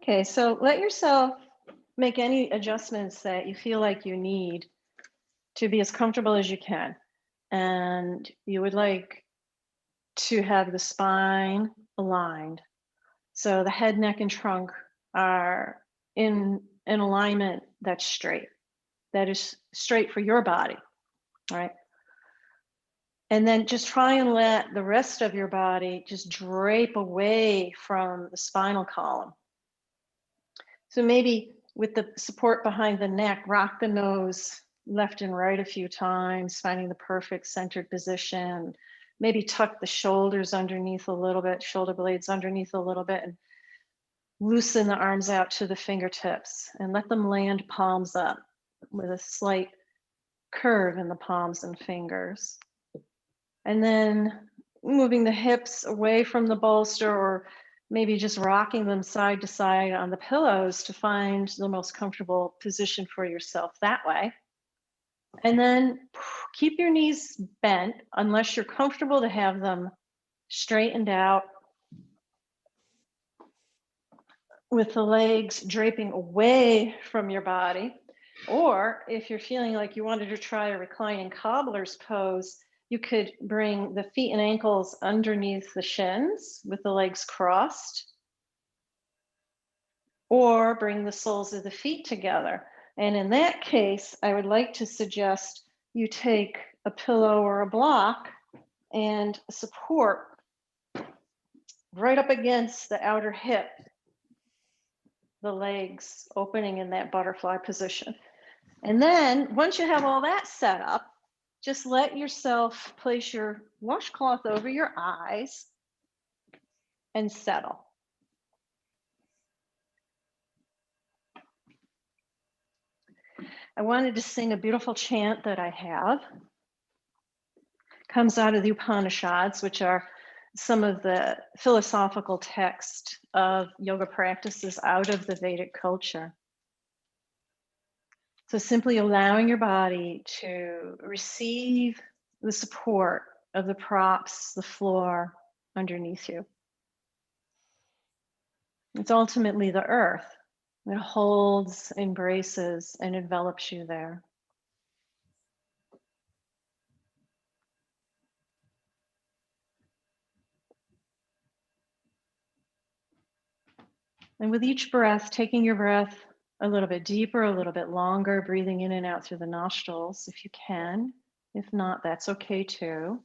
Okay, so let yourself make any adjustments that you feel like you need to be as comfortable as you can. And you would like to have the spine aligned. So the head, neck, and trunk are in an alignment that's straight, that is straight for your body, right? And then just try and let the rest of your body just drape away from the spinal column. So maybe with the support behind the neck, rock the nose left and right a few times, finding the perfect centered position. Maybe tuck the shoulders underneath a little bit, shoulder blades underneath a little bit, and loosen the arms out to the fingertips and let them land palms up with a slight curve in the palms and fingers. And then moving the hips away from the bolster, or maybe just rocking them side to side on the pillows to find the most comfortable position for yourself that way. And then keep your knees bent unless you're comfortable to have them straightened out with the legs draping away from your body. Or if you're feeling like you wanted to try a reclining cobbler's pose, you could bring the feet and ankles underneath the shins with the legs crossed, or bring the soles of the feet together. And in that case, I would like to suggest you take a pillow or a block and support right up against the outer hip, the legs opening in that butterfly position. And then once you have all that set up, just let yourself place your washcloth over your eyes and settle. I wanted to sing a beautiful chant that I have. It comes out of the Upanishads, which are some of the philosophical text of yoga practices out of the Vedic culture. So simply allowing your body to receive the support of the props, the floor underneath you. It's ultimately the earth that holds, embraces, and envelops you there. And with each breath, taking your breath a little bit deeper, a little bit longer, breathing in and out through the nostrils if you can. If not, that's okay too.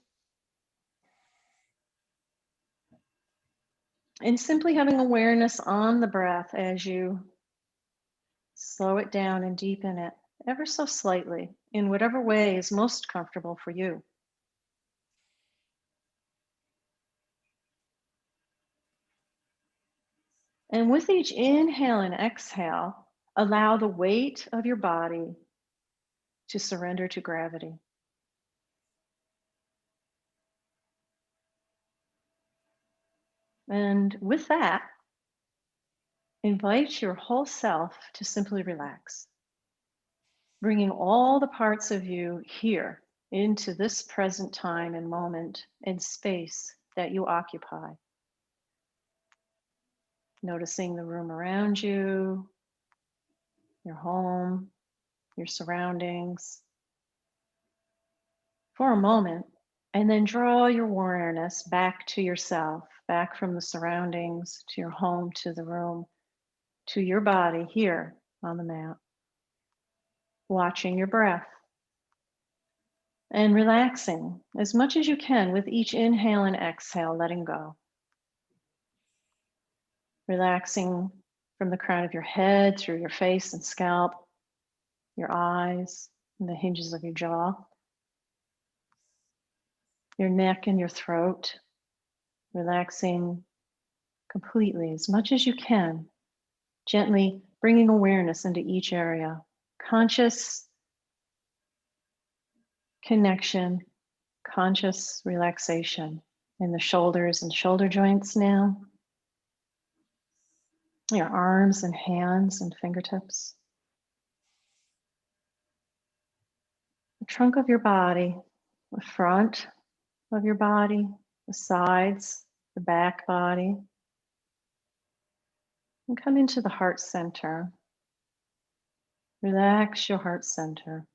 And simply having awareness on the breath as you slow it down and deepen it ever so slightly in whatever way is most comfortable for you. And with each inhale and exhale, allow the weight of your body to surrender to gravity. And with that, invite your whole self to simply relax, bringing all the parts of you here into this present time and moment and space that you occupy. Noticing the room around you, your home, your surroundings for a moment, and then draw your awareness back to yourself, back from the surroundings, to your home, to the room, to your body here on the mat. Watching your breath and relaxing as much as you can with each inhale and exhale, letting go. Relaxing from the crown of your head through your face and scalp, your eyes, and the hinges of your jaw, your neck and your throat. Relaxing completely as much as you can, gently bringing awareness into each area. Conscious connection, conscious relaxation in the shoulders and shoulder joints now. Your arms and hands and fingertips. The trunk of your body, the front of your body, the sides, the back body. And come into the heart center. Relax your heart center.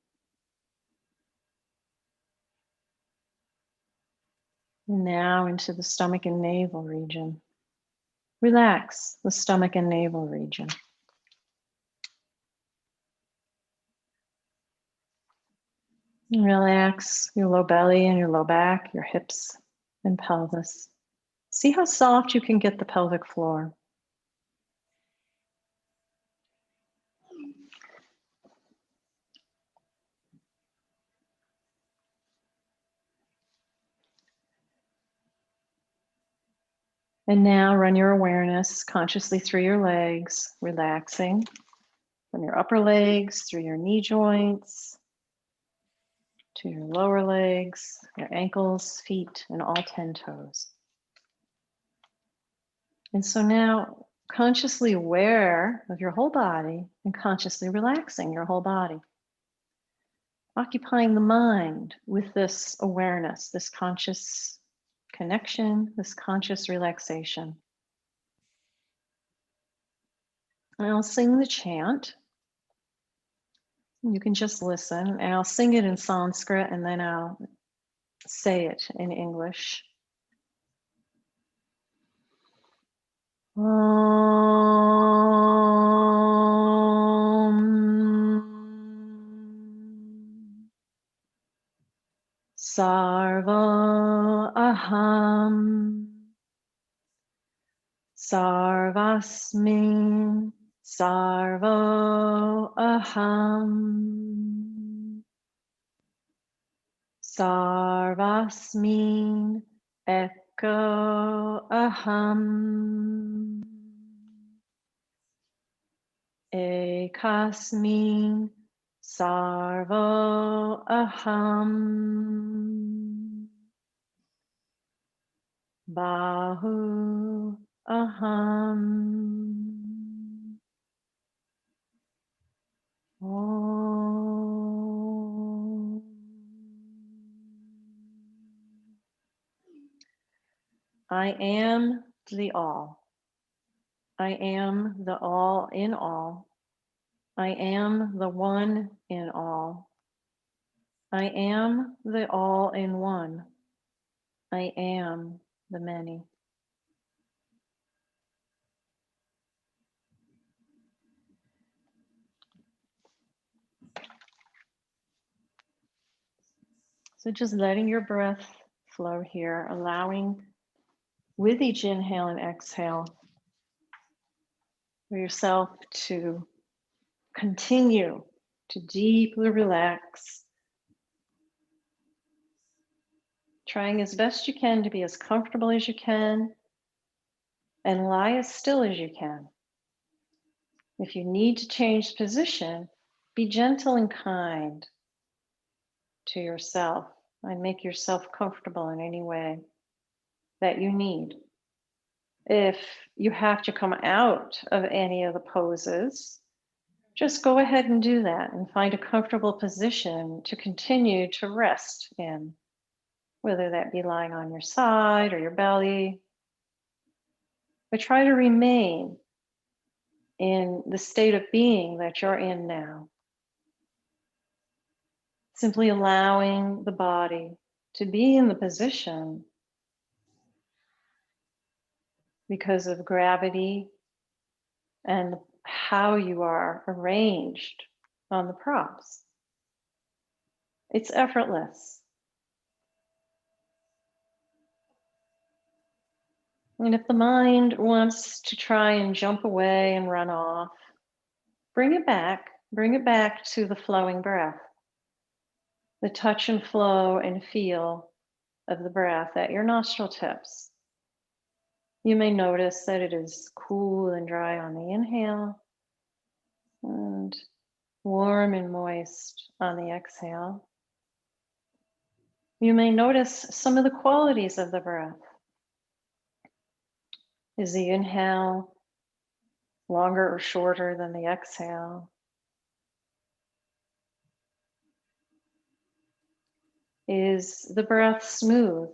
And now into the stomach and navel region. Relax the stomach and navel region. And relax your low belly and your low back, your hips and pelvis. See how soft you can get the pelvic floor. And now run your awareness consciously through your legs, relaxing from your upper legs, through your knee joints, to your lower legs, your ankles, feet, and all 10 toes. And so now consciously aware of your whole body and consciously relaxing your whole body. Occupying the mind with this awareness, this conscious connection, this conscious relaxation. And I'll sing the chant. You can just listen, and I'll sing it in Sanskrit and then I'll say it in English. Sarva aham, sarvasmin, sarvo aham, sarvasmin eko aham, ekasmin sarvo aham, bahu aham. Om. I am the all. I am the all in all. I am the one in all. I am the all in one. I am the many. So just letting your breath flow here, allowing with each inhale and exhale for yourself to continue to deeply relax, trying as best you can to be as comfortable as you can and lie as still as you can. If you need to change position, be gentle and kind to yourself and make yourself comfortable in any way that you need. If you have to come out of any of the poses, just go ahead and do that and find a comfortable position to continue to rest in, whether that be lying on your side or your belly. But try to remain in the state of being that you're in now. Simply allowing the body to be in the position because of gravity and how you are arranged on the props. It's effortless. And if the mind wants to try and jump away and run off, bring it back to the flowing breath, the touch and flow and feel of the breath at your nostril tips. You may notice that it is cool and dry on the inhale and warm and moist on the exhale. You may notice some of the qualities of the breath. Is the inhale longer or shorter than the exhale? Is the breath smooth?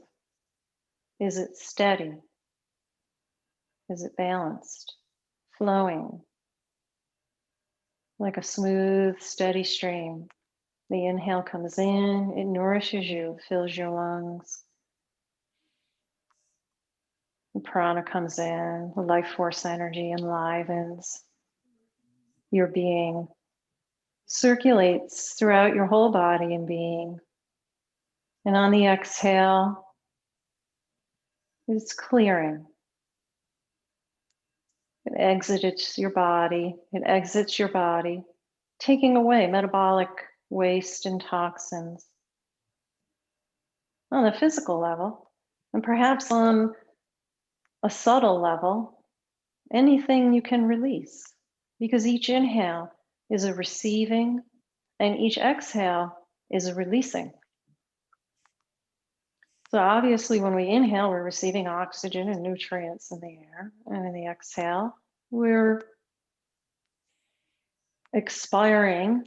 Is it steady? Is it balanced? flowing like a smooth, steady stream. The inhale comes in, it nourishes you, fills your lungs. The prana comes in, the life force energy enlivens your being, circulates throughout your whole body and being. And on the exhale, it's clearing. It exits your body. It exits your body, taking away metabolic waste and toxins on a physical level, and perhaps on a subtle level, anything you can release. Because each inhale is a receiving, and each exhale is a releasing. So obviously, when we inhale, we're receiving oxygen and nutrients in the air, and in the exhale, we're expiring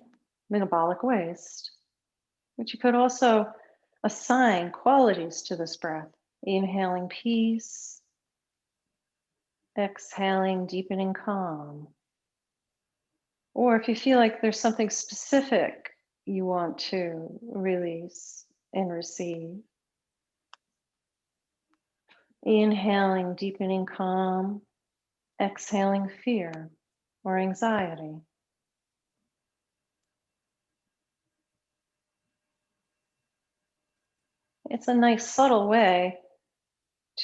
metabolic waste. But you could also assign qualities to this breath. Inhaling peace, exhaling deepening calm. Or if you feel like there's something specific you want to release and receive, inhaling deepening calm, exhaling fear or anxiety. It's a nice subtle way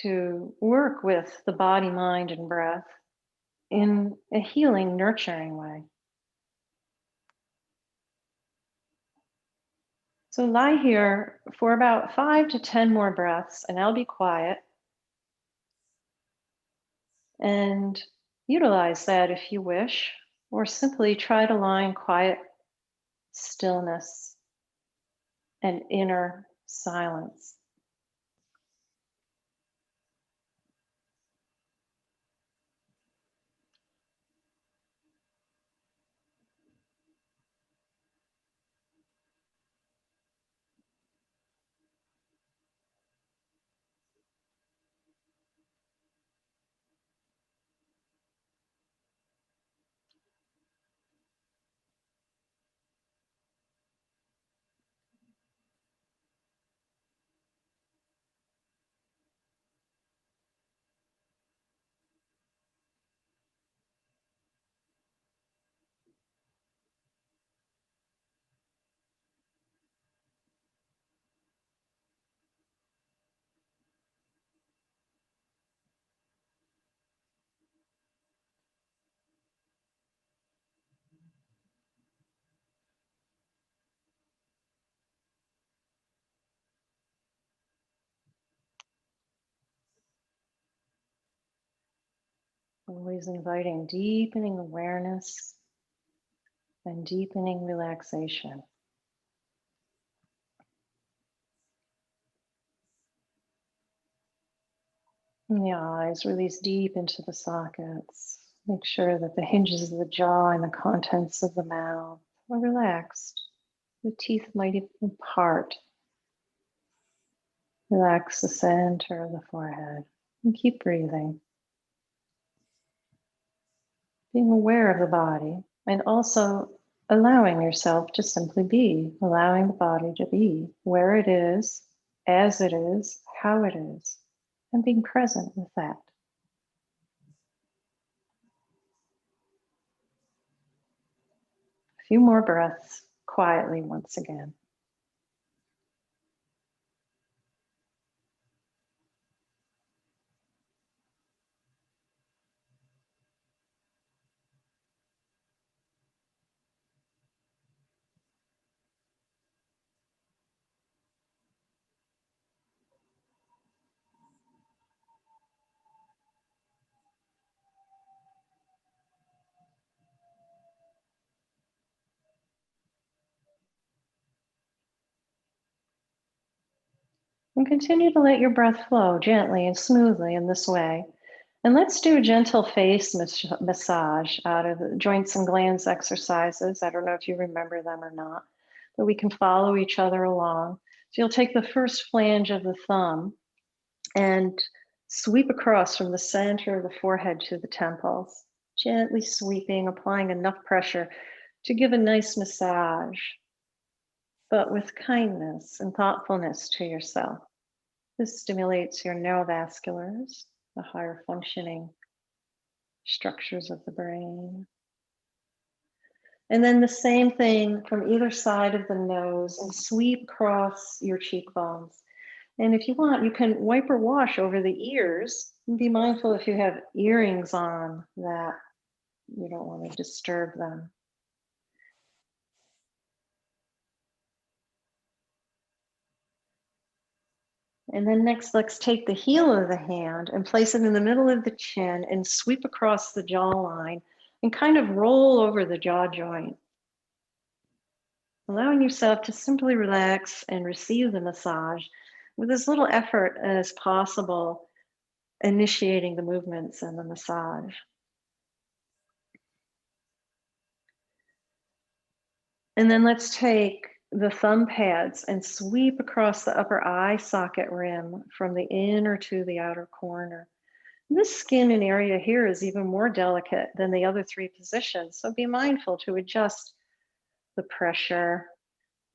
to work with the body, mind, and breath in a healing, nurturing way. So lie here for about 5 to 10 more breaths, and I'll be quiet. And utilize that if you wish, or simply try to lie in quiet stillness and inner silence. Always inviting deepening awareness and deepening relaxation. And the eyes release deep into the sockets. Make sure that the hinges of the jaw and the contents of the mouth are relaxed. The teeth might even part. Relax the center of the forehead and keep breathing. Being aware of the body and also allowing yourself to simply be, allowing the body to be where it is, as it is, how it is, and being present with that. A few more breaths quietly once again. And continue to let your breath flow gently and smoothly in this way. And let's do a gentle face massage out of the joints and glands exercises. I don't know if you remember them or not, but we can follow each other along. So you'll take the first flange of the thumb and sweep across from the center of the forehead to the temples, Gently sweeping, applying enough pressure to give a nice massage, but with kindness and thoughtfulness to yourself. This stimulates your neurovasculars, the higher functioning structures of the brain. And then the same thing from either side of the nose and sweep across your cheekbones. And if you want, you can wipe or wash over the ears. And be mindful if you have earrings on that you don't want to disturb them. And then next, let's take the heel of the hand and place it in the middle of the chin and sweep across the jawline and kind of roll over the jaw joint, allowing yourself to simply relax and receive the massage with as little effort as possible, initiating the movements and the massage. And then let's take the thumb pads and sweep across the upper eye socket rim from the inner to the outer corner. This skin and area here is even more delicate than the other three positions, so be mindful to adjust the pressure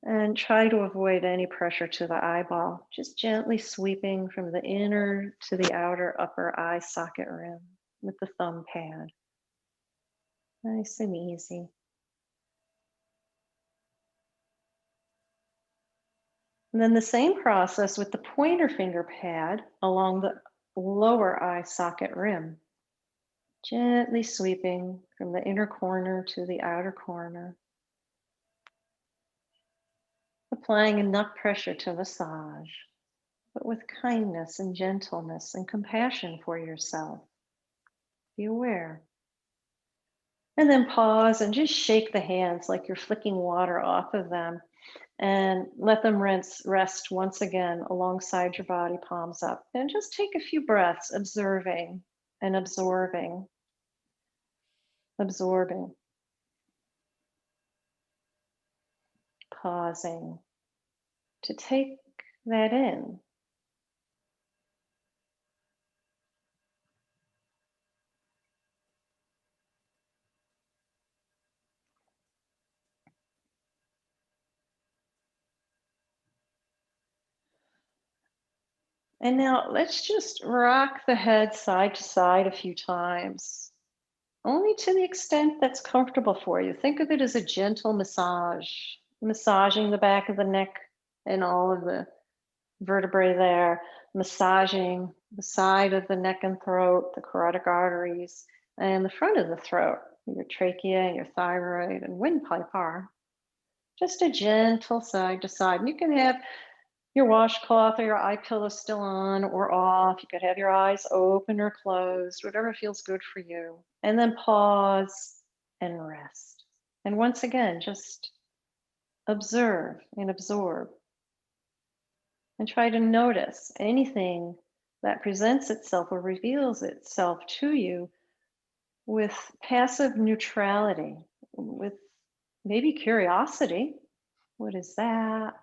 and try to avoid any pressure to the eyeball, just gently sweeping from the inner to the outer upper eye socket rim with the thumb pad. Nice and easy. And then the same process with the pointer finger pad along the lower eye socket rim, gently sweeping from the inner corner to the outer corner, applying enough pressure to massage, but with kindness and gentleness and compassion for yourself. Be aware. And then pause and just shake the hands like you're flicking water off of them and let them rest once again alongside your body, palms up. And just take a few breaths, observing and absorbing, absorbing, pausing to take that in. And now let's just rock the head side to side a few times, only to the extent that's comfortable for you. Think of it as a gentle massage, massaging the back of the neck and all of the vertebrae there, massaging the side of the neck and throat, the carotid arteries, and the front of the throat, your trachea, your thyroid, and windpipe are. Just a gentle side to side. And you can have your washcloth or your eye pillow still on or off. You could have your eyes open or closed, whatever feels good for you. And then pause and rest. And once again, just observe and absorb. And try to notice anything that presents itself or reveals itself to you with passive neutrality, with maybe curiosity. What is that?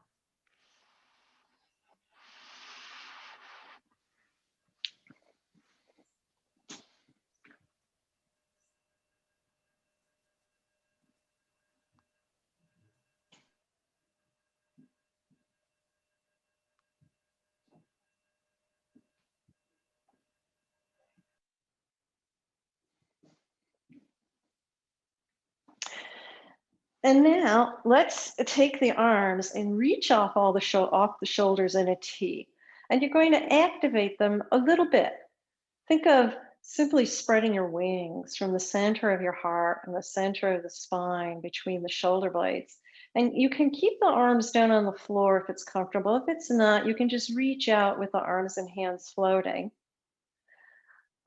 And now let's take the arms and reach off off the shoulders in a T. And you're going to activate them a little bit. Think of simply spreading your wings from the center of your heart and the center of the spine between the shoulder blades. And you can keep the arms down on the floor if it's comfortable. If it's not, you can just reach out with the arms and hands floating.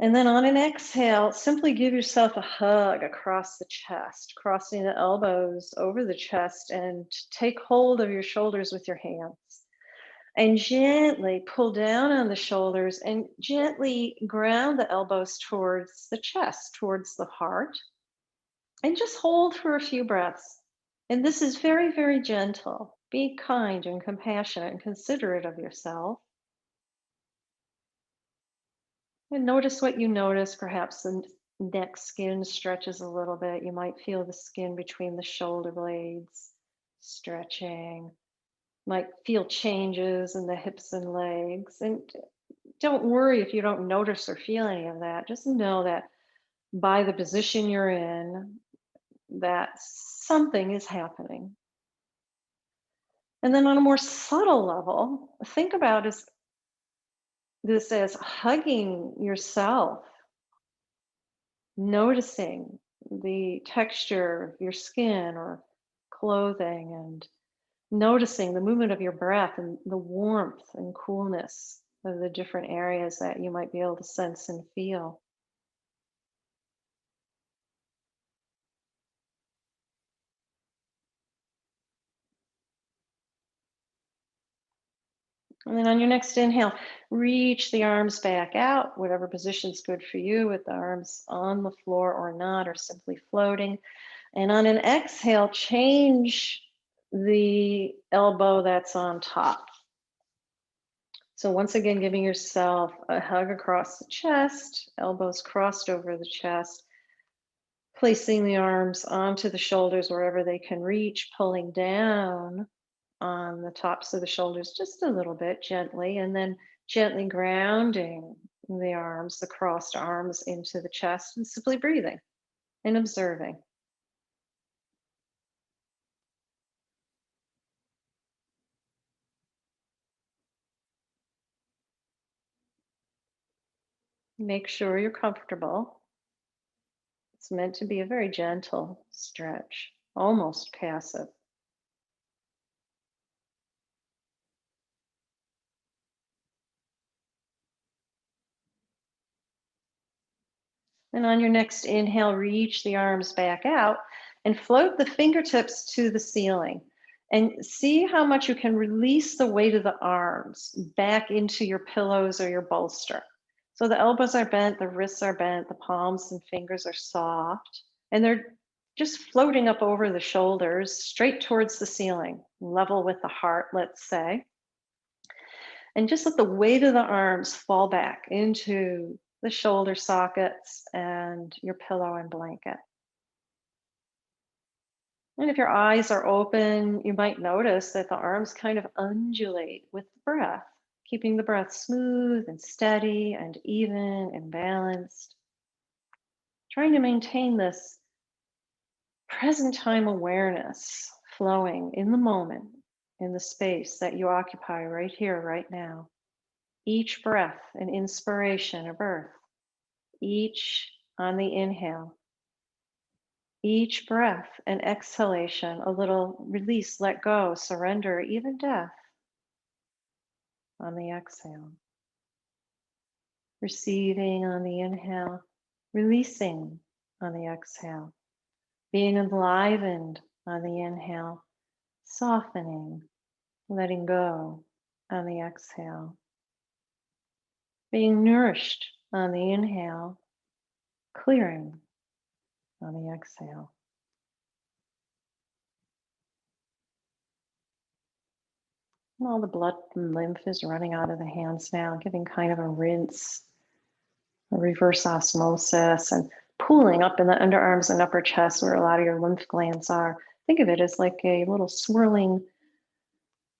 And then on an exhale, simply give yourself a hug across the chest, crossing the elbows over the chest, and take hold of your shoulders with your hands. And gently pull down on the shoulders and gently ground the elbows towards the chest, towards the heart. And just hold for a few breaths. And this is very, very gentle. Be kind and compassionate and considerate of yourself. And notice what you notice, perhaps Neck skin stretches a little bit. You might feel the skin between the shoulder blades stretching. Might feel changes in the hips and legs. And don't worry if you don't notice or feel any of that. Just know that by the position you're in, that something is happening. And then on a more subtle level, think about this as hugging yourself, noticing the texture of your skin or clothing, and noticing the movement of your breath and the warmth and coolness of the different areas that you might be able to sense and feel. And then on your next inhale, reach the arms back out, whatever position's good for you, with the arms on the floor or not, or simply floating. And on an exhale, change the elbow that's on top. So once again, giving yourself a hug across the chest, elbows crossed over the chest, placing the arms onto the shoulders wherever they can reach, pulling down on the tops of the shoulders just a little bit gently, and then gently grounding the arms, the crossed arms, into the chest, and simply breathing and observing. Make sure you're comfortable. It's meant to be a very gentle stretch, almost passive. And on your next inhale, reach the arms back out and float the fingertips to the ceiling. And see how much you can release the weight of the arms back into your pillows or your bolster. So the elbows are bent, the wrists are bent, the palms and fingers are soft, and they're just floating up over the shoulders, straight towards the ceiling, level with the heart, let's say. And just let the weight of the arms fall back into the shoulder sockets and your pillow and blanket. And if your eyes are open, you might notice that the arms kind of undulate with the breath, keeping the breath smooth and steady and even and balanced. Trying to maintain this present time awareness flowing in the moment, in the space that you occupy right here, right now. Each breath an inspiration, a birth. Each on the inhale. Each breath an exhalation, a little release, let go, surrender, even death on the exhale. Receiving on the inhale, releasing on the exhale. Being enlivened on the inhale, softening, letting go on the exhale. Being nourished on the inhale, clearing on the exhale. And all the blood and lymph is running out of the hands now, giving kind of a rinse, a reverse osmosis, and pooling up in the underarms and upper chest where a lot of your lymph glands are. Think of it as like a little swirling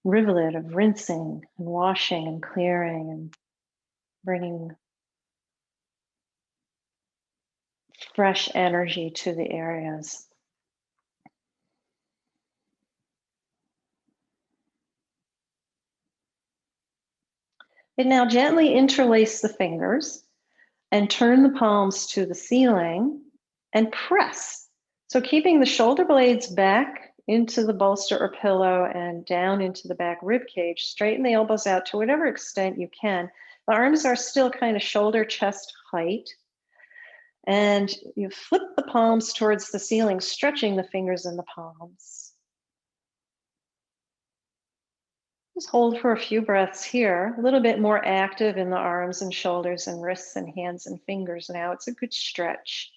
rivulet of rinsing and washing and clearing and bringing fresh energy to the areas. And now gently interlace the fingers and turn the palms to the ceiling and press. So keeping the shoulder blades back into the bolster or pillow and down into the back rib cage, straighten the elbows out to whatever extent you can. The arms are still kind of shoulder chest height. And you flip the palms towards the ceiling, stretching the fingers in the palms. Just hold for a few breaths here, a little bit more active in the arms and shoulders and wrists and hands and fingers now. It's a good stretch.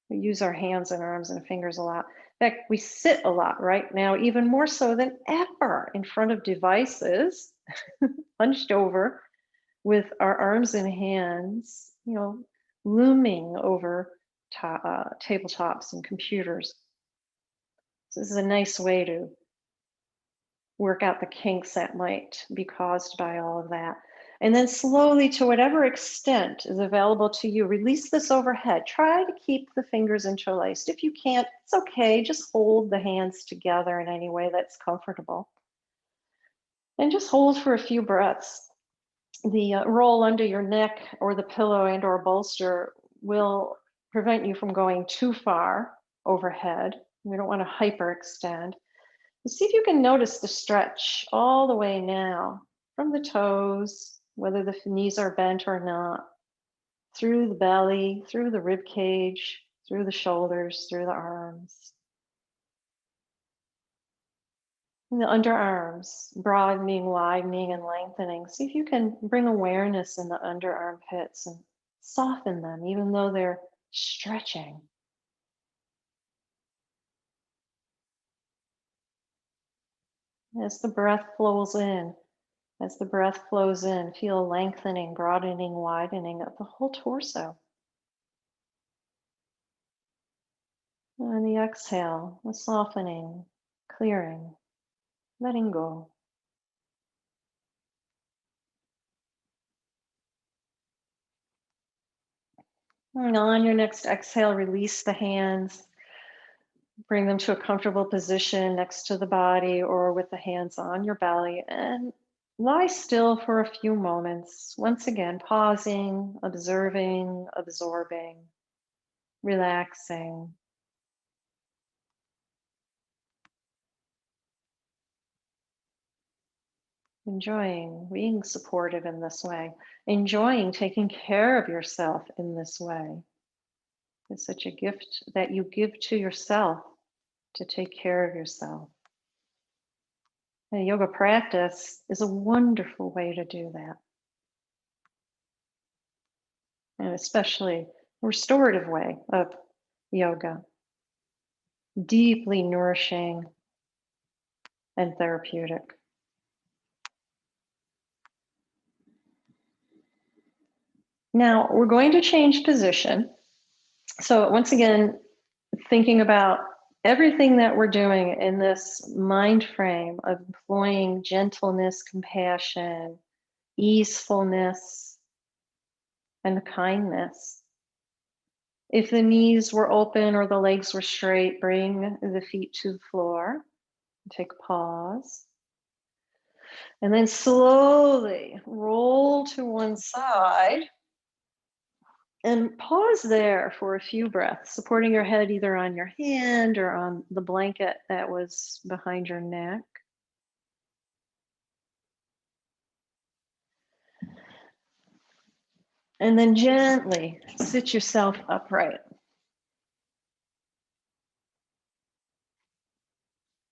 We use our hands and arms and fingers a lot. In fact, we sit a lot right now, even more so than ever, in front of devices, hunched over with our arms and hands, looming over tabletops and computers. So this is a nice way to work out the kinks that might be caused by all of that. And then slowly, to whatever extent is available to you, release this overhead. Try to keep the fingers interlaced. If you can't, it's okay. Just hold the hands together in any way that's comfortable. And just hold for a few breaths. The roll under your neck or the pillow and or bolster will prevent you from going too far overhead. We don't want to hyperextend. See if you can notice the stretch all the way now from the toes, whether the knees are bent or not, through the belly, through the rib cage, through the shoulders, through the arms. And the underarms, broadening, widening, and lengthening. See if you can bring awareness in the under armpits and soften them, even though they're stretching. As the breath flows in, feel a lengthening, broadening, widening of the whole torso. And the exhale, a softening, clearing, letting go. And on your next exhale, release the hands. Bring them to a comfortable position next to the body or with the hands on your belly, and lie still for a few moments. Once again, pausing, observing, absorbing, relaxing. Enjoying being supportive in this way, enjoying taking care of yourself in this way. It's such a gift that you give to yourself to take care of yourself. And yoga practice is a wonderful way to do that. And especially a restorative way of yoga, deeply nourishing and therapeutic. Now we're going to change position. So once again, thinking about everything that we're doing in this mind frame of employing gentleness, compassion, easefulness, and kindness. If the knees were open or the legs were straight, bring the feet to the floor. Take a pause. And then slowly roll to one side and pause there for a few breaths, supporting your head either on your hand or on the blanket that was behind your neck. And then gently sit yourself upright.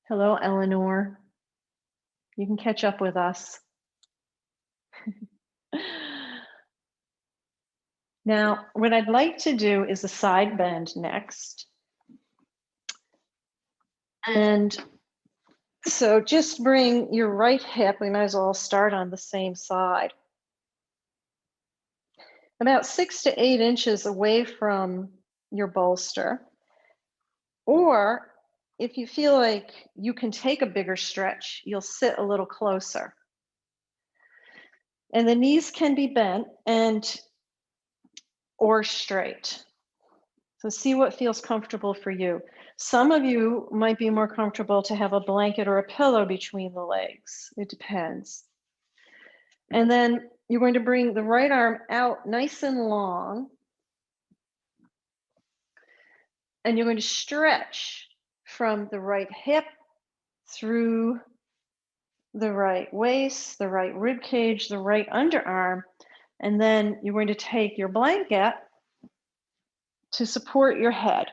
Hello, Eleanor. You can catch up with us. Now, what I'd like to do is a side bend next. And so just bring your right hip, we might as well start on the same side, about 6 to 8 inches away from your bolster. Or if you feel like you can take a bigger stretch, you'll sit a little closer. And the knees can be bent or straight. So see what feels comfortable for you. Some of you might be more comfortable to have a blanket or a pillow between the legs. It depends. And then you're going to bring the right arm out nice and long. And you're going to stretch from the right hip through the right waist, the right rib cage, the right underarm. And then you're going to take your blanket to support your head.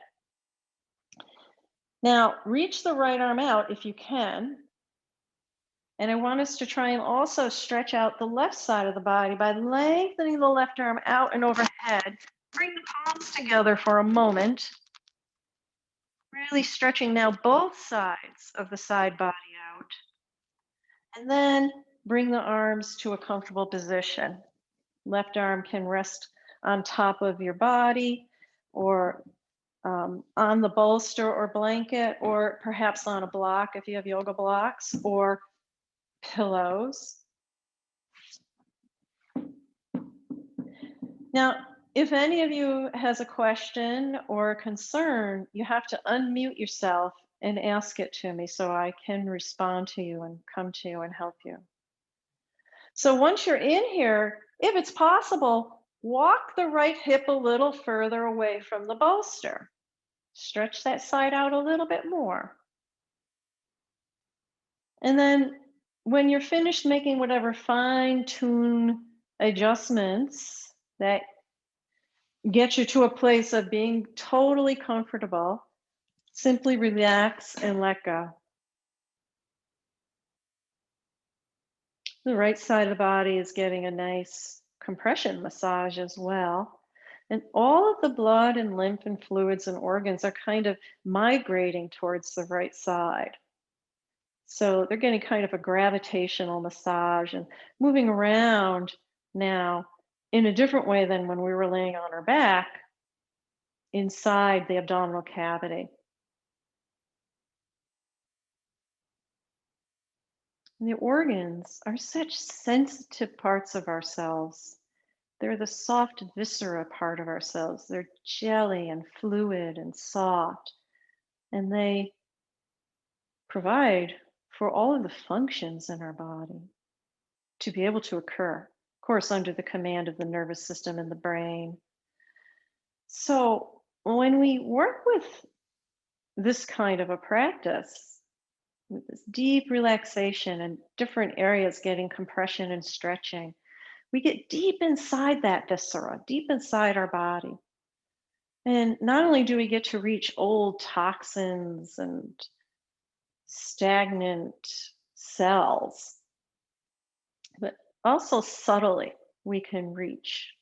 Now, reach the right arm out if you can. And I want us to try and also stretch out the left side of the body by lengthening the left arm out and overhead. Bring the palms together for a moment. Really stretching now both sides of the side body out. And then bring the arms to a comfortable position. Left arm can rest on top of your body. or on the bolster or blanket, or perhaps on a block if you have yoga blocks, or pillows. Now, if any of you has a question or a concern, you have to unmute yourself and ask it to me so I can respond to you and come to you and help you. So once you're in here, if it's possible, walk the right hip a little further away from the bolster. Stretch that side out a little bit more. And then when you're finished making whatever fine-tune adjustments that get you to a place of being totally comfortable, simply relax and let go. The right side of the body is getting a nice compression massage as well. And all of the blood and lymph and fluids and organs are kind of migrating towards the right side. So they're getting kind of a gravitational massage and moving around now in a different way than when we were laying on our back inside the abdominal cavity. And the organs are such sensitive parts of ourselves. They're the soft viscera part of ourselves. They're jelly and fluid and soft. And they provide for all of the functions in our body to be able to occur, of course, under the command of the nervous system and the brain. So when we work with this kind of a practice, with this deep relaxation and different areas getting compression and stretching, we get deep inside that viscera, deep inside our body. And not only do we get to reach old toxins and stagnant cells, but also subtly we can reach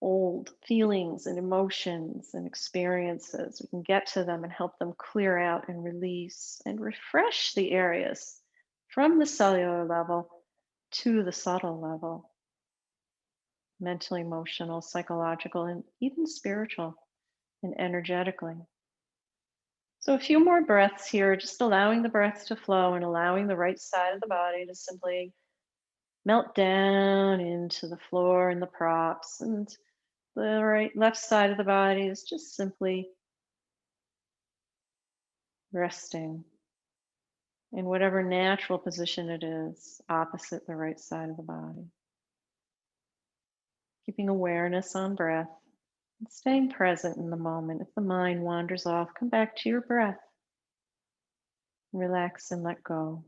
old feelings and emotions and experiences. We can get to them and help them clear out and release and refresh the areas from the cellular level to the subtle level, mental, emotional, psychological, and even spiritual and energetically. So a few more breaths here, just allowing the breath to flow and allowing the right side of the body to simply melt down into the floor and the props, and the left side of the body is just simply resting in whatever natural position it is opposite the right side of the body. Keeping awareness on breath and staying present in the moment. If the mind wanders off, come back to your breath. Relax and let go.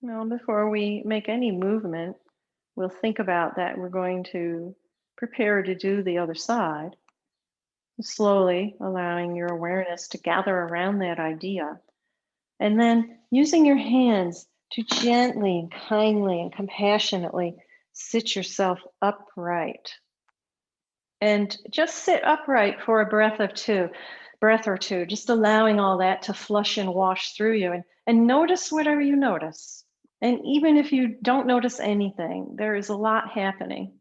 Now, before we make any movement, we'll think about that we're going to prepare to do the other side, slowly allowing your awareness to gather around that idea. And then using your hands to gently and kindly and compassionately sit yourself upright. And just sit upright for a breath or two, just allowing all that to flush and wash through you. And notice whatever you notice. And even if you don't notice anything, there is a lot happening.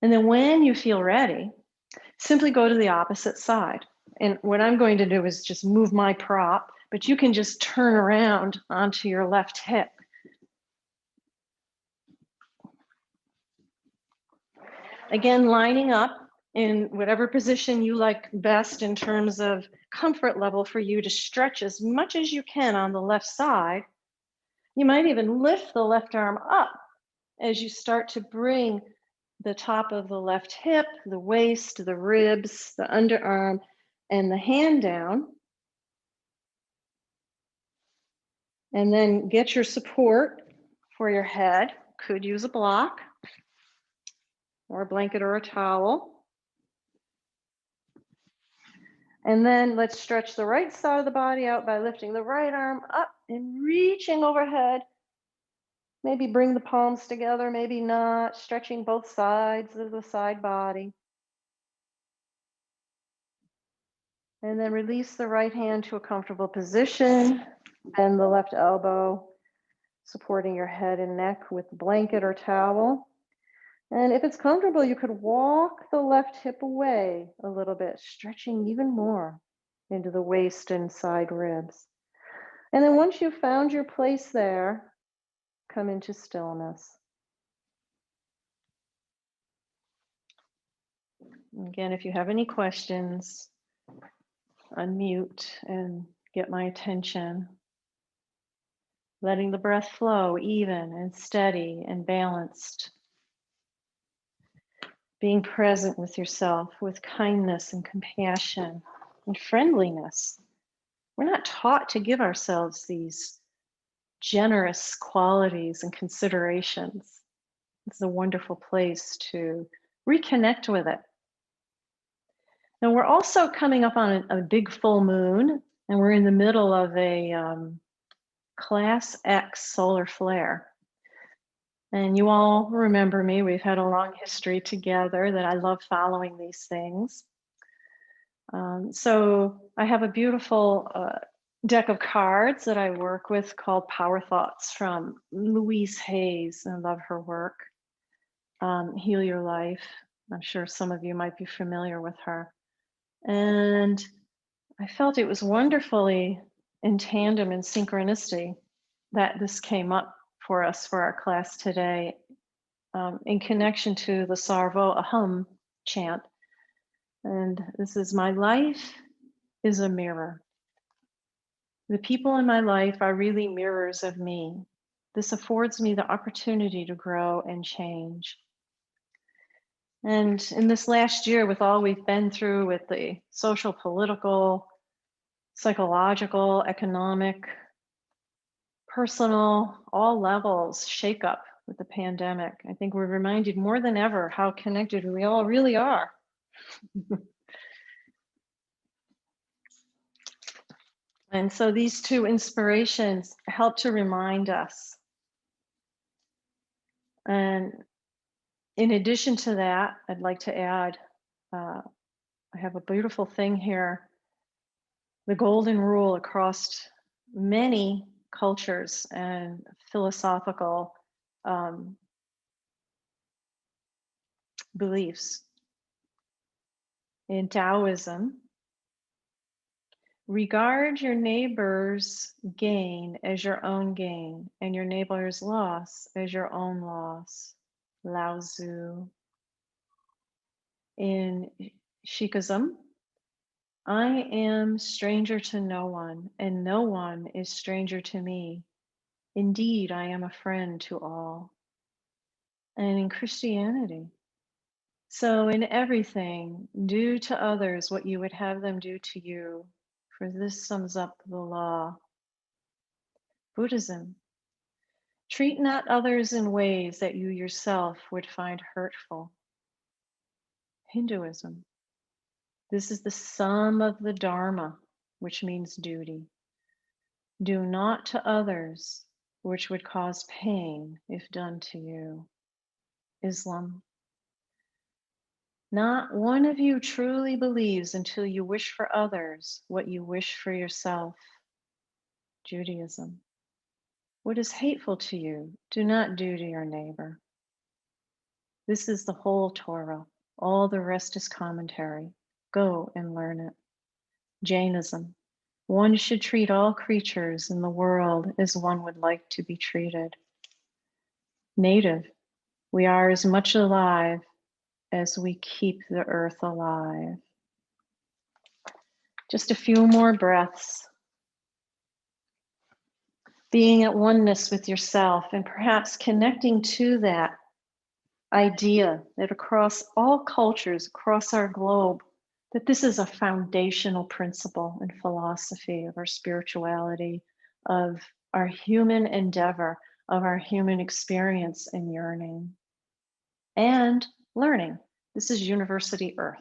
And then when you feel ready, simply go to the opposite side. And what I'm going to do is just move my prop, but you can just turn around onto your left hip. Again, lining up in whatever position you like best in terms of comfort level for you to stretch as much as you can on the left side. You might even lift the left arm up as you start to bring the top of the left hip, the waist, the ribs, the underarm, and the hand down. And then get your support for your head. Could use a block or a blanket or a towel. And then let's stretch the right side of the body out by lifting the right arm up and reaching overhead. Maybe bring the palms together, maybe not, stretching both sides of the side body. And then release the right hand to a comfortable position. Bend the left elbow, supporting your head and neck with blanket or towel. And if it's comfortable, you could walk the left hip away a little bit, stretching even more into the waist and side ribs. And then once you've found your place there, come into stillness. Again, if you have any questions, unmute and get my attention. Letting the breath flow even and steady and balanced. Being present with yourself with kindness and compassion and friendliness. We're not taught to give ourselves these generous qualities and considerations. It's a wonderful place to reconnect with it. Now we're also coming up on a big full moon, and we're in the middle of a Class X solar flare. And you all remember me, we've had a long history together that I love following these things. So I have a beautiful deck of cards that I work with called Power Thoughts from Louise Hayes. I love her work. Heal Your Life. I'm sure some of you might be familiar with her. And I felt it was wonderfully in tandem and synchronicity that this came up for us for our class today in connection to the Sarvo Aham chant. And this is, my life is a mirror. The people in my life are really mirrors of me. This affords me the opportunity to grow and change. And in this last year, with all we've been through with the social, political, psychological, economic, personal, all levels shakeup with the pandemic, I think we're reminded more than ever how connected we all really are. And so these two inspirations help to remind us. And in addition to that, I'd like to add, I have a beautiful thing here, the golden rule across many cultures and philosophical beliefs. In Taoism, regard your neighbor's gain as your own gain, and your neighbor's loss as your own loss. Lao Tzu. In Sikhism, I am stranger to no one, and no one is stranger to me. Indeed, I am a friend to all. And in Christianity, so in everything, do to others what you would have them do to you, for this sums up the law. Buddhism, treat not others in ways that you yourself would find hurtful. Hinduism, this is the sum of the Dharma, which means duty. Do not to others which would cause pain if done to you. Islam, not one of you truly believes until you wish for others what you wish for yourself. Judaism, what is hateful to you, do not do to your neighbor. This is the whole Torah. All the rest is commentary. Go and learn it. Jainism, one should treat all creatures in the world as one would like to be treated. Native, we are as much alive as we keep the earth alive. Just a few more breaths. Being at oneness with yourself and perhaps connecting to that idea that across all cultures, across our globe, that this is a foundational principle and philosophy of our spirituality, of our human endeavor, of our human experience and yearning and learning. This is University Earth.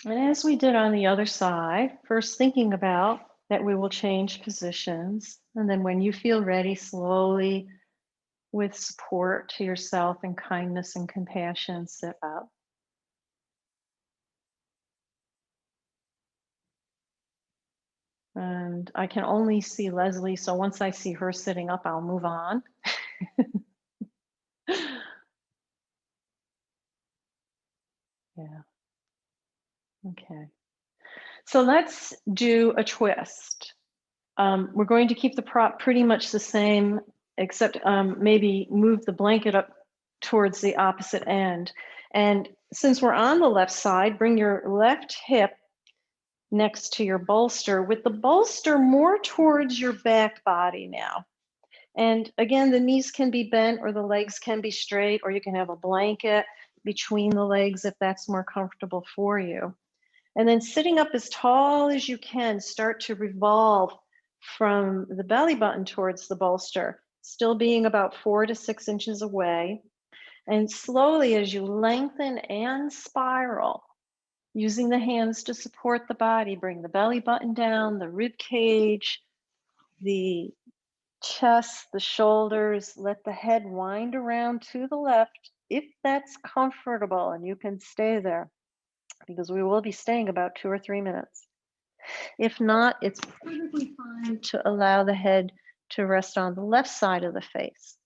And as we did on the other side, first thinking about that we will change positions. And then when you feel ready, slowly, with support to yourself and kindness and compassion, sit up. And I can only see Leslie, so once I see her sitting up, I'll move on. Yeah, okay. So let's do a twist. We're going to keep the prop pretty much the same, except maybe move the blanket up towards the opposite end. And since we're on the left side, bring your left hip next to your bolster, with the bolster more towards your back body now. And again, the knees can be bent or the legs can be straight, or you can have a blanket between the legs if that's more comfortable for you. And then sitting up as tall as you can, start to revolve from the belly button towards the bolster, still being about 4 to 6 inches away. And slowly, as you lengthen and spiral, using the hands to support the body, bring the belly button down, the rib cage, the chest, the shoulders. Let the head wind around to the left if that's comfortable and you can stay there, because we will be staying about 2 or 3 minutes. If not, it's perfectly fine to allow the head to rest on the left side of the face.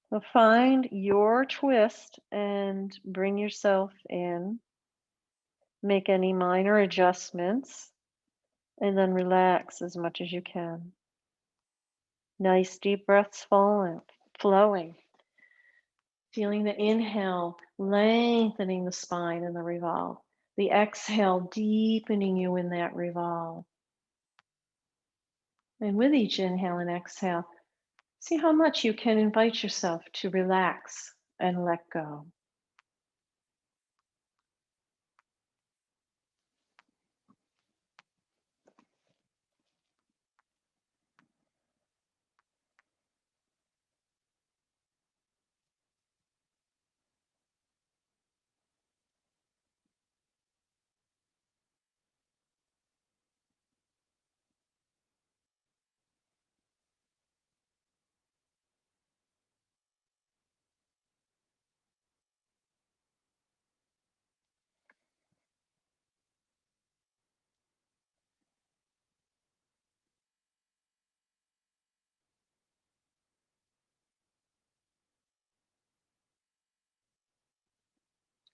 So find your twist and bring yourself in. Make any minor adjustments and then relax as much as you can. Nice deep breaths flowing. Feeling the inhale, lengthening the spine in the revolve. The exhale, deepening you in that revolve. And with each inhale and exhale, see how much you can invite yourself to relax and let go.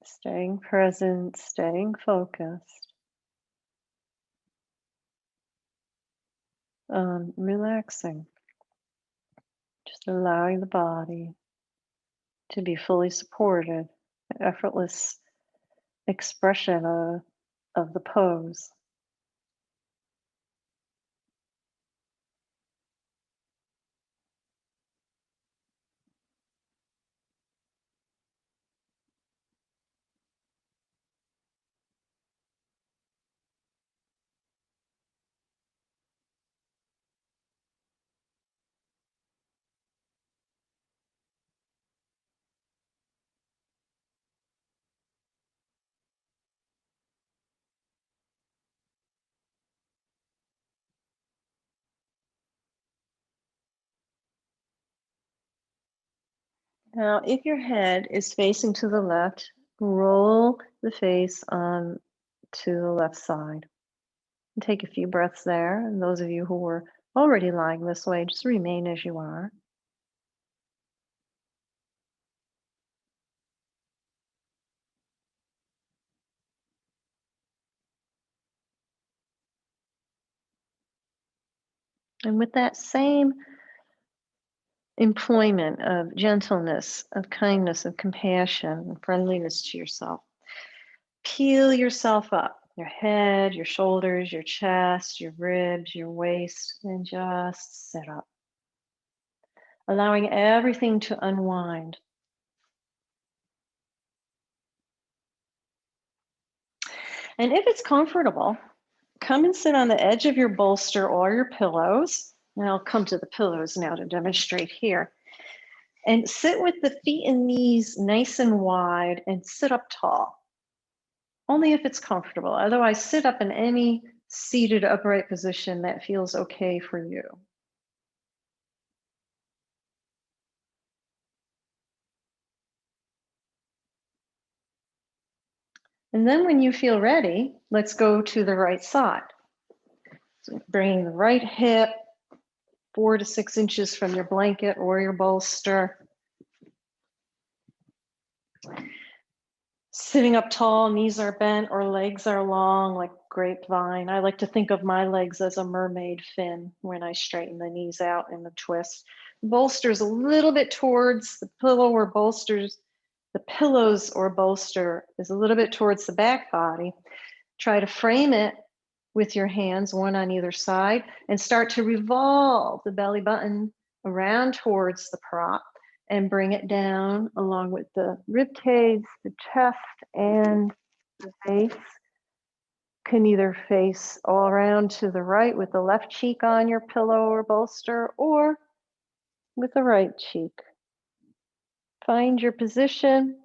Staying present, staying focused, relaxing, just allowing the body to be fully supported, effortless expression of the pose. Now, if your head is facing to the left, roll the face on to the left side. And take a few breaths there. And those of you who were already lying this way, just remain as you are. And with that same employment of gentleness, of kindness, of compassion, and friendliness to yourself, peel yourself up, your head, your shoulders, your chest, your ribs, your waist, and just sit up, allowing everything to unwind. And if it's comfortable, come and sit on the edge of your bolster or your pillows. And I'll come to the pillows now to demonstrate here. And sit with the feet and knees nice and wide and sit up tall, only if it's comfortable. Otherwise, sit up in any seated upright position that feels okay for you. And then when you feel ready, let's go to the right side. So bringing the right hip 4 to 6 inches from your blanket or your bolster. Sitting up tall, knees are bent or legs are long like grapevine. I like to think of my legs as a mermaid fin when I straighten the knees out in the twist. Bolsters a little bit towards the pillow or bolsters. The pillows or bolster is a little bit towards the back body. Try to frame it with your hands, one on either side, and start to revolve the belly button around towards the prop and bring it down along with the rib cage, the chest, and the face. Can either face all around to the right with the left cheek on your pillow or bolster, or with the right cheek. Find your position.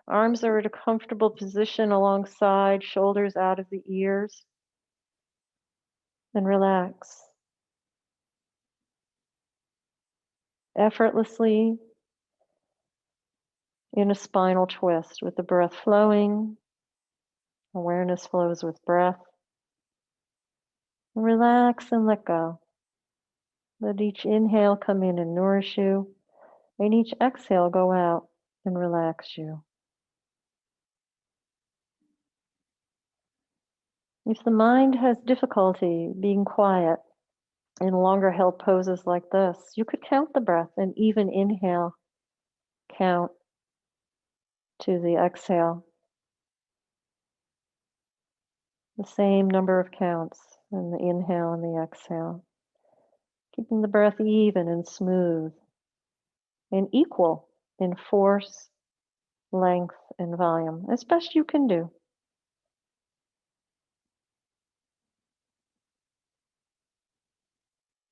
Arms are at a comfortable position alongside, shoulders out of the ears. And relax. Effortlessly in a spinal twist with the breath flowing. Awareness flows with breath. Relax and let go. Let each inhale come in and nourish you, and each exhale go out and relax you. If the mind has difficulty being quiet in longer held poses like this, you could count the breath and even inhale, count to the exhale. The same number of counts in the inhale and the exhale. Keeping the breath even and smooth and equal in force, length, and volume, as best you can do.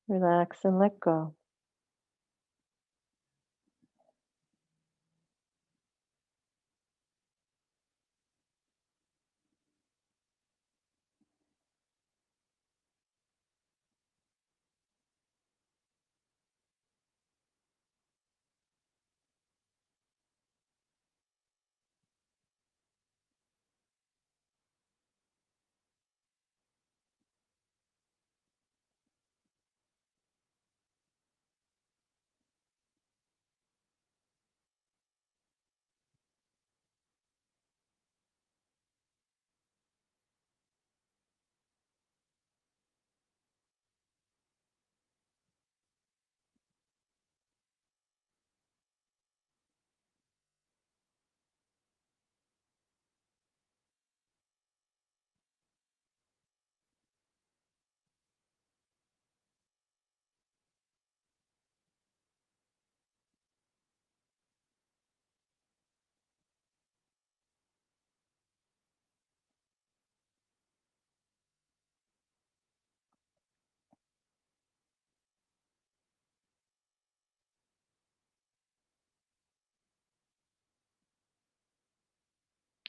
Relax and let go.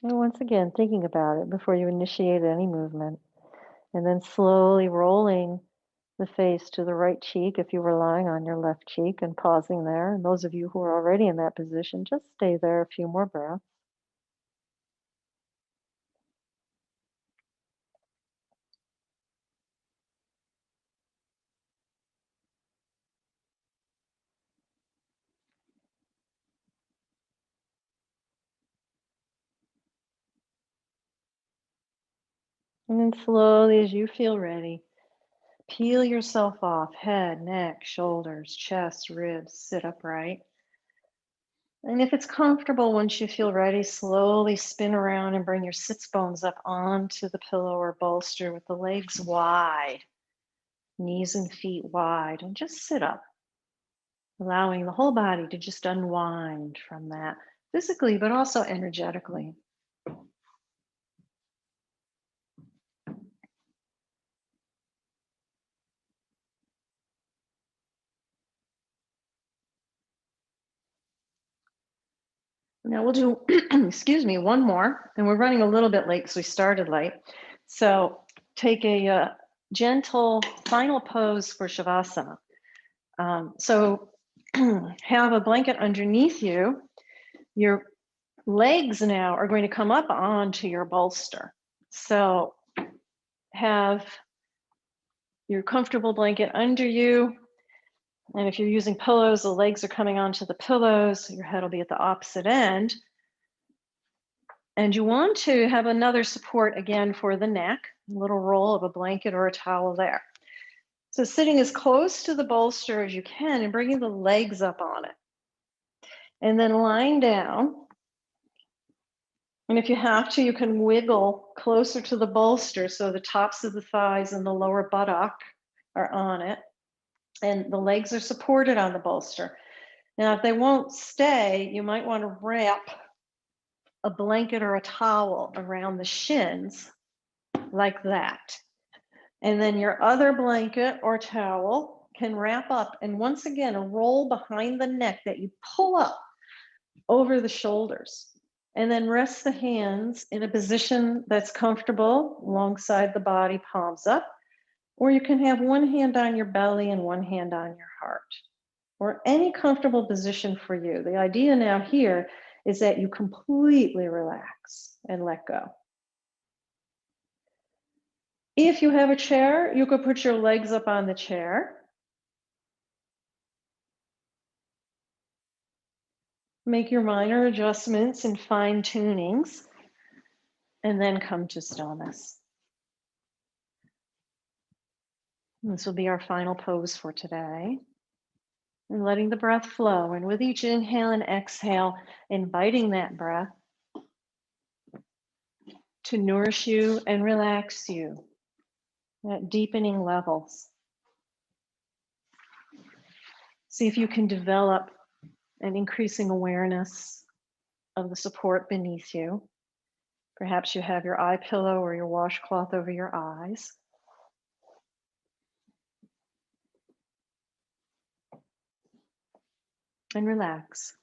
And once again, thinking about it before you initiate any movement, and then slowly rolling the face to the right cheek if you were lying on your left cheek and pausing there. And those of you who are already in that position, just stay there a few more breaths. And then slowly, as you feel ready, Peel yourself off, head, neck, shoulders, chest, ribs, sit upright. And if it's comfortable, once you feel ready, slowly spin around and bring your sits bones up onto the pillow or bolster with the legs wide, knees and feet wide, and just sit up, allowing the whole body to just unwind from that physically, but also energetically. Now we'll do, excuse me, one more, and we're running a little bit late because we started late. So take a gentle final pose for Shavasana. So have a blanket underneath you. Your legs now are going to come up onto your bolster. So have your comfortable blanket under you. And if you're using pillows, the legs are coming onto the pillows. Your head will be at the opposite end. And you want to have another support again for the neck, a little roll of a blanket or a towel there. So sitting as close to the bolster as you can and bringing the legs up on it. And then lying down. And if you have to, you can wiggle closer to the bolster so the tops of the thighs and the lower buttock are on it. And the legs are supported on the bolster. Now, if they won't stay, you might want to wrap a blanket or a towel around the shins like that. And then your other blanket or towel can wrap up and once again, a roll behind the neck that you pull up over the shoulders. And then rest the hands in a position that's comfortable alongside the body, palms up. Or you can have one hand on your belly and one hand on your heart, or any comfortable position for you. The idea now here is that you completely relax and let go. If you have a chair, you could put your legs up on the chair. Make your minor adjustments and fine tunings, and then come to stillness. This will be our final pose for today. And letting the breath flow. And with each inhale and exhale, inviting that breath to nourish you and relax you at deepening levels. See if you can develop an increasing awareness of the support beneath you. Perhaps you have your eye pillow or your washcloth over your eyes. And relax.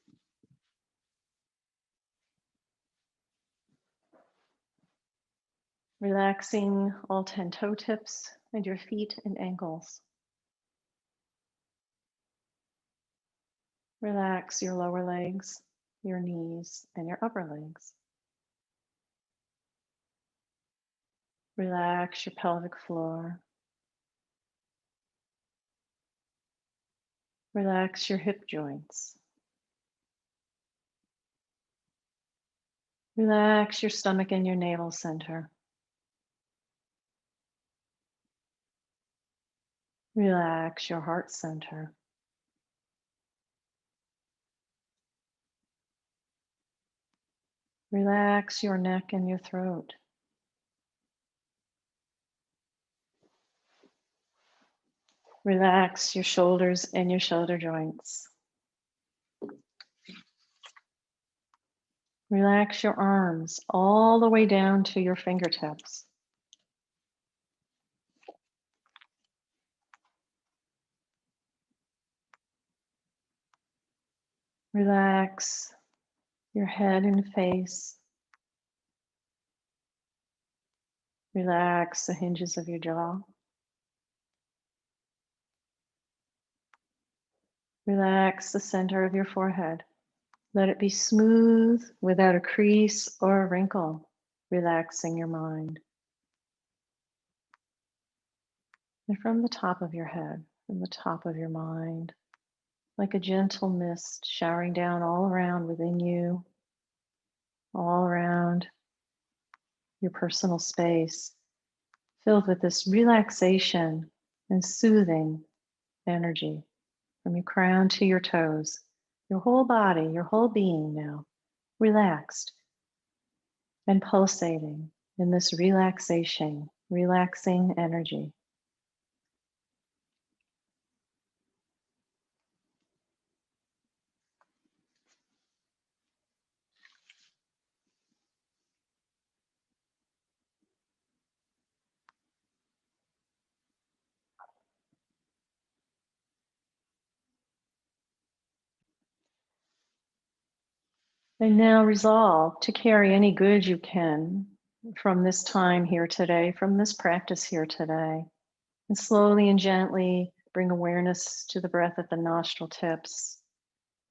Relaxing all 10 toe tips and your feet and ankles. Relax your lower legs, your knees, and your upper legs. Relax your pelvic floor. Relax your hip joints. Relax your stomach and your navel center. Relax your heart center. Relax your neck and your throat. Relax your shoulders and your shoulder joints. Relax your arms all the way down to your fingertips. Relax your head and face. Relax the hinges of your jaw. Relax the center of your forehead. Let it be smooth without a crease or a wrinkle, relaxing your mind. And from the top of your head, from the top of your mind, like a gentle mist showering down all around within you, all around your personal space, filled with this relaxation and soothing energy from your crown to your toes. Your whole body, your whole being now relaxed and pulsating in this relaxing energy. And now resolve to carry any good you can from this time here today, from this practice here today. And slowly and gently bring awareness to the breath at the nostril tips.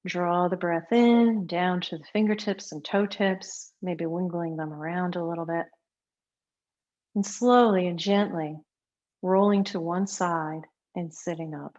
Draw the breath in, down to the fingertips and toe tips, maybe wiggling them around a little bit. And slowly and gently rolling to one side and sitting up.